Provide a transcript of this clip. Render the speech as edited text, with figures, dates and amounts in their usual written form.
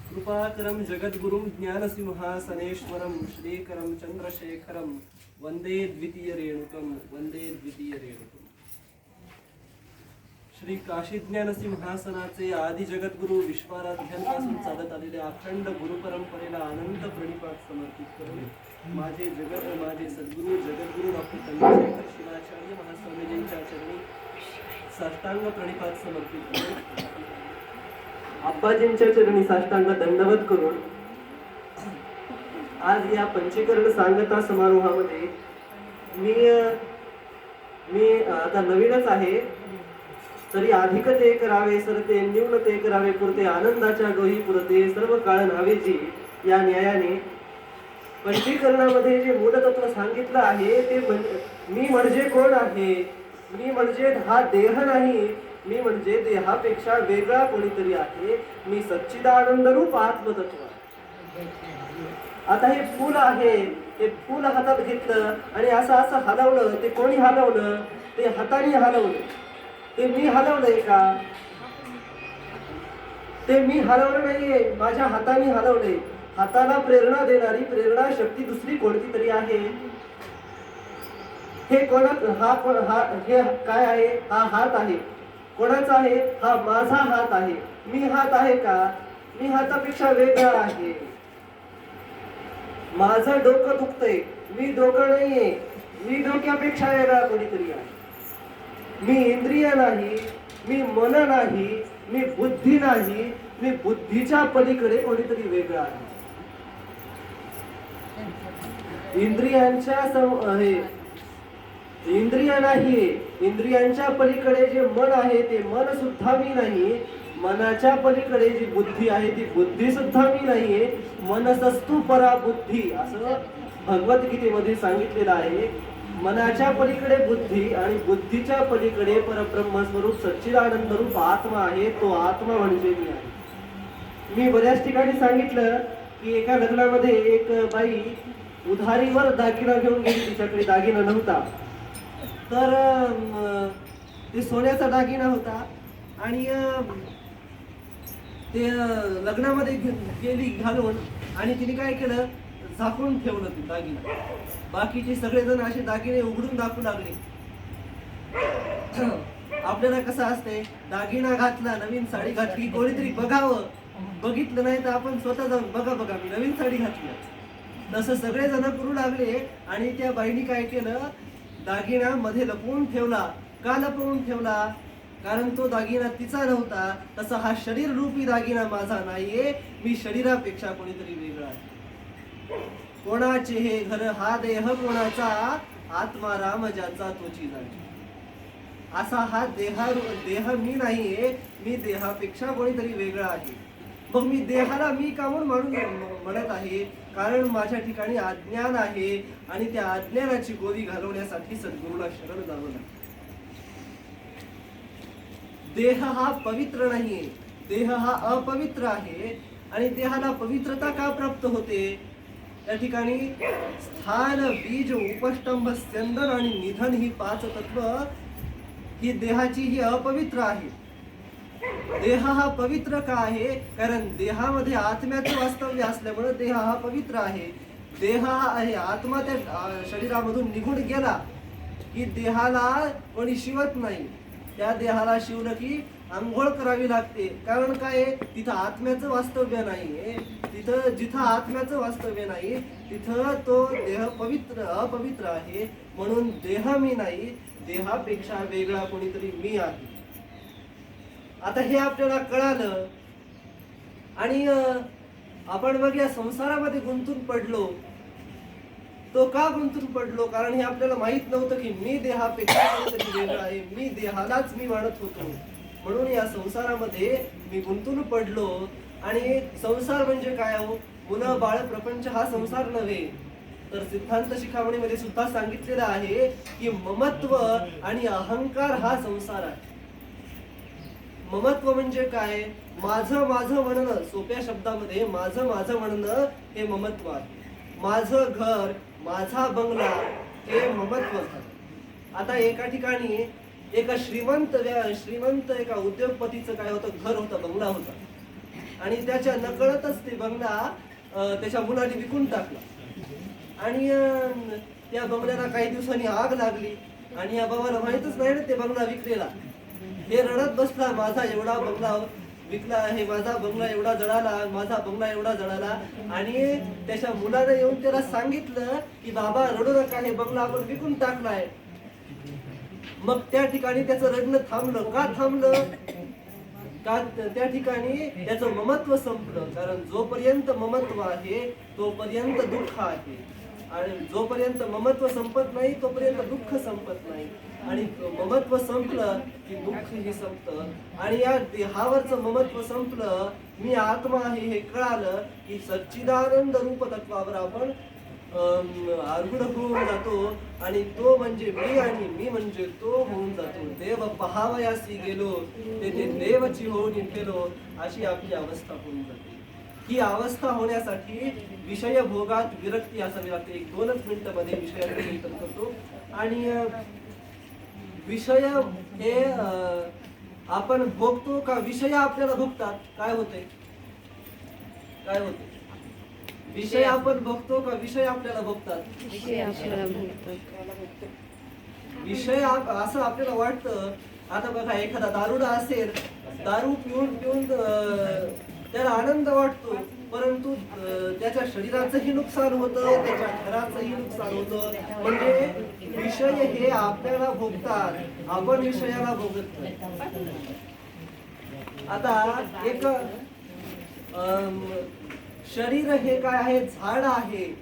कृपाकरं जगद्गुरुं ज्ञानसिंहासनेश्वरं श्रीकरं चंद्रशेखरं वंदे द्वितीय रेणुकं श्री काशी ज्ञानसिंहासनाचे आदि जगद्गुरु विश्वाराध्यांपासून चालत आलेल्या अखंड गुरुपरंपरेला अनंत प्रणिपात समर्पित करून माझे सद्गुरु जगद्गुरु डॉक्टर चंद्रशेखर शिवाचार्य महास्वामीजींच्या चरणी साष्टांग प्रणिपात समर्पित करून आप्पाजींच्या चरणी साष्टांग दंडवत करून आज या पंचीकरण सांगता समारोहामध्ये मी आता नवीनच आहे तरी अधिक ते करावे सरते न्यून ते करावे पुरते आनंदाच्या डोही पुरते सर्व काळ नावे जी या न्यायाने पंचीकरणामध्ये जे मूलतत्व सांगितलं आहे ते मी म्हणजे कोण आहे, मी म्हणजे हा देह नाही, मी म्हणजे देहापेक्षा वेगळा कोणीतरी आहे, मी सच्चिदानंद रूप आत्मतत्व. आता हे फूल आहे, ते फूल हातात घेतलं आणि असं हलवलं, ते कोणी हलवलं? ते हाताने हलवलं. ते मी हलवलंय का? ते मी हलवलं नाहीये, माझ्या हाताने हलवलंय. हाताला प्रेरणा देणारी प्रेरणा शक्ती दुसरी कोणती तरी आहे. हे हे काय आहे? हा हात आहे. कोणाचा आहे? हा माझा हात आहे. मी हात आहे का? मी हातापेक्षा वेगळा आहे. माझं डोकं दुखतंय, मी डोकं नाहीये, मी डोक्यापेक्षा वेगळा कोणीतरी आहे. मी इंद्रिय नाही, मी मन नाही, मी बुद्धी नाही, मी बुद्धीच्या पलीकडे कोणीतरी वेगळा आहे. इंद्रिय नाही, इंद्रियांच्या पलीकडे जे मन आहे ते मन सुद्धा मी नाही. मनाच्या पलीकडे जी बुद्धी आहे ती बुद्धी सुद्धा मी नाहीये. मनसस्तु परा बुद्धी असं भगवद्गीतेमध्ये सांगितलेलं आहे. मनाच्या पलीकडे बुद्धी आणि बुद्धीच्या पलीकडे परब्रह्म स्वरूप सच्चिदानंद रूप आत्मा आहे. तो आत्मा म्हणजे मी आहे. मी बऱ्याच ठिकाणी सांगितलं की एका लग्नामध्ये एक बाई उधारीवर दागिना घेऊन गेली. तिच्याकडे दागिना नव्हता, तर ते सोन्याचा दागिना होता आणि ते लग्नामध्ये गेली घालून आणि तिने काय केलं, झाकून ठेवलं ते दागिना. बाकीचे सगळेजण असे दागिने उघडून दाखवू लागले. आपल्याला कसं असते, दागिना घातला, नवीन साडी घातली, कोणीतरी बघावं, बघितलं नाही तर आपण स्वतः जाऊन बघा मी नवीन साडी घातली. तसं सगळेजण करू लागले आणि त्या बाईने काय केलं, दागिना मध्ये लपवून ठेवला. का लपवून ठेवला? कारण तो दागिना तिचा नव्हता. तसा हा शरीर रूपी दागिना माझा नाहीये, मी शरीरापेक्षा कोणीतरी वेगळा आहे. कोणाचे हे घर हा देह कोणाचा, आत्मा राम ज्याचा तोची जाणे. असा हा देह मी नाहीये, मी देहापेक्षा कोणीतरी वेगळा आहे. मग मी देहाला मी का म्हणत आहे? कारण माझ्या ठिकाणी अज्ञान आहे आणि त्या अज्ञानाची गोदी घालवण्यासाठी सद्गुरूला शरण जावं लागतं. देह हा पवित्र नाहीये, देह हा अपवित्र आहे. आणि देहाला पवित्रता का प्राप्त होते? त्या ठिकाणी स्थान, बीज, उपष्टंभ, स्यंदन आणि निधन ही 5 तत्व ही देहाची ही अपवित्र आहे. देह हा पवित्र का आहे? कारण देहामध्ये आत्म्याचं वास्तव्य असल्यामुळे देह हा पवित्र आहे. देह हा आहे, आत्मा त्या शरीरामधून निघून गेला की देहाला कोणी शिवत नाही. त्या देहाला शिवलं की आंघोळ करावी लागते. कारण काय? तिथं आत्म्याचं वास्तव्य नाहीये. जिथं आत्म्याचं वास्तव्य नाही तिथं तो देह अपवित्र आहे. म्हणून देह मी नाही, देहापेक्षा वेगळा कोणीतरी मी आहे. आता हे आपल्याला कळालं आणि आपण मग या संसारामध्ये गुंतून पडलो. तो का गुंतून पडलो? कारण हे आपल्याला माहित नव्हतं की मी देहापेक्षा कोणीतरी वेगळा आहे. मी देहालाच मी मानत होतो. म्हणून या संसारामध्ये मी गुंतून पडलो. आणि संसार म्हणजे काय हो? मुलं बाळ प्रपंच हा संसार नव्हे. तर सिद्धांत शिखामणीमध्ये सुद्धा सांगितलेलं आहे की ममत्व आणि अहंकार हा संसार आहे. ममत्व म्हणजे काय? माझं म्हणणं, सोप्या शब्दामध्ये माझं म्हणणं हे ममत्व आहे. माझं घर, माझा बंगला हे ममत्व झालं. आता एका ठिकाणी एका श्रीमंत एका उद्योगपतीचं काय होतं, घर होतं, बंगला होता. आणि त्याच्या नकळतच ते बंगला त्याच्या मुलाने विकून टाकला. आणि त्या बंगल्याला काही दिवसांनी आग लागली आणि या बाबाला माहितच नाही ना ते बंगला विकलेला. हे रडत बसला, माझा एवढा बंगला विकला आहे, माझा बंगला एवढा जळाला, माझा बंगला एवढा जळाला. आणि त्याच्या मुलाने येऊन त्याला सांगितलं की बाबा रडू नका, हे बंगला आपण विकून टाकलाय. मग त्या ठिकाणी त्याचं रडणं थांबलं. का थांबलं? का त्या ठिकाणी त्याचं ममत्व संपलं. कारण जोपर्यंत ममत्व आहे तोपर्यंत दुःख आहे, आणि जोपर्यंत ममत्व संपत नाही तोपर्यंत दुःख संपत नाही. आणि ममत्व संपलं की दुःखही संपतं. आणि या देहावरचं ममत्व संपलं, मी आत्मा आहे हे कळालं की सच्चिदानंद रूप तत्वावर आपण आरूढ होऊन जातो. आणि तो म्हणजे मी आणि मी म्हणजे तो होऊन जातो. देव पहावयासी गेलो, तेथे देवची होऊन गेलो, अशी आपली अवस्था होऊन जाते. ही अवस्था होण्यासाठी विषय भोगात विरक्ती असावी लागते. 1-2 मिनिटं मध्ये विषयाचं चिंतन करतो. आणि विषय हे आपण भोगतो का विषय आपल्याला भोगतात? काय होते? काय होते? विषय आपण भोगतो का विषय आपल्याला भोगतात? विषय असं आपल्याला वाटतं. आता बघा, एखादा दारुडा असेल, दारू पिऊन पिऊन त्याला आनंद वाटतो, परंतु त्याच्या शरीराचंही नुकसान होतं, त्याच्या घराचंही नुकसान होतं. म्हणजे विषय हे आपल्याला भोगतात, आपण विषयाला भोगत नाही. आता एक शरीर हे काय आहे? झाड आहे.